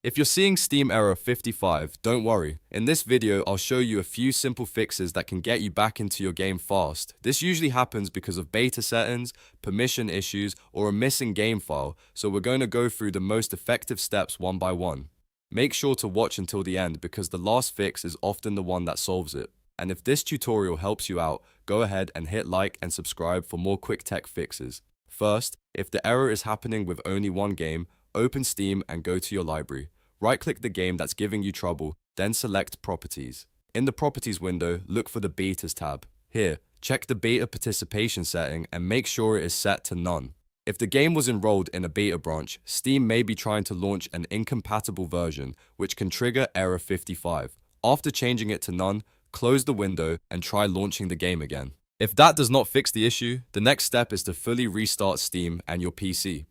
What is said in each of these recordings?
If you're seeing Steam error 55, don't worry. In this video, I'll show you a few simple fixes that can get you back into your game fast. This usually happens because of beta settings, permission issues, or a missing game file, so we're going to go through the most effective steps one by one. Make sure to watch until the end because the last fix is often the one that solves it. And if this tutorial helps you out, go ahead and hit like and subscribe for more quick tech fixes. First, if the error is happening with only one game, open Steam and go to your library. Right-click the game that's giving you trouble, then select Properties. In the Properties window, look for the Betas tab. Here, check the beta participation setting and make sure it is set to None. If the game was enrolled in a beta branch, Steam may be trying to launch an incompatible version, which can trigger error 55. After changing it to None, close the window and try launching the game again. If that does not fix the issue, the next step is to fully restart Steam and your PC.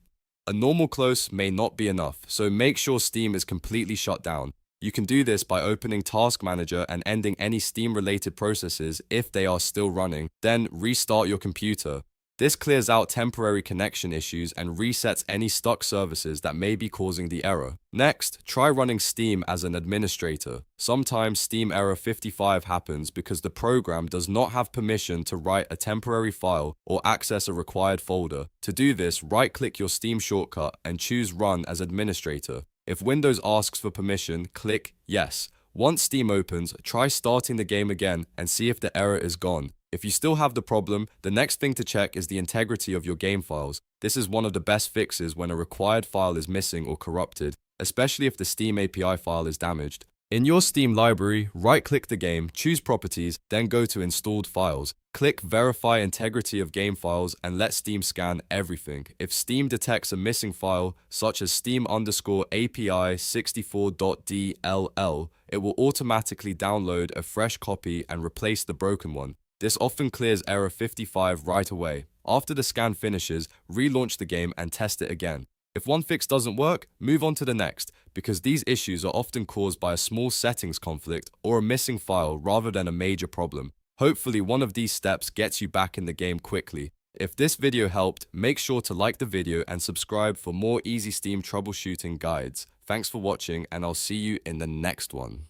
A normal close may not be enough, so make sure Steam is completely shut down. You can do this by opening Task Manager and ending any Steam-related processes if they are still running, then restart your computer. This clears out temporary connection issues and resets any stuck services that may be causing the error. Next, try running Steam as an administrator. Sometimes Steam error 55 happens because the program does not have permission to write a temporary file or access a required folder. To do this, right-click your Steam shortcut and choose Run as administrator. If Windows asks for permission, click Yes. Once Steam opens, try starting the game again and see if the error is gone. If you still have the problem, the next thing to check is the integrity of your game files. This is one of the best fixes when a required file is missing or corrupted, especially if the Steam API file is damaged. In your Steam library, right-click the game, choose Properties, then go to Installed Files. Click Verify Integrity of Game Files and let Steam scan everything. If Steam detects a missing file, such as Steam_API 64.dll, it will automatically download a fresh copy and replace the broken one. This often clears error 55 right away. After the scan finishes, relaunch the game and test it again. If one fix doesn't work, move on to the next, because these issues are often caused by a small settings conflict or a missing file rather than a major problem. Hopefully one of these steps gets you back in the game quickly. If this video helped, make sure to like the video and subscribe for more easy Steam troubleshooting guides. Thanks for watching and I'll see you in the next one.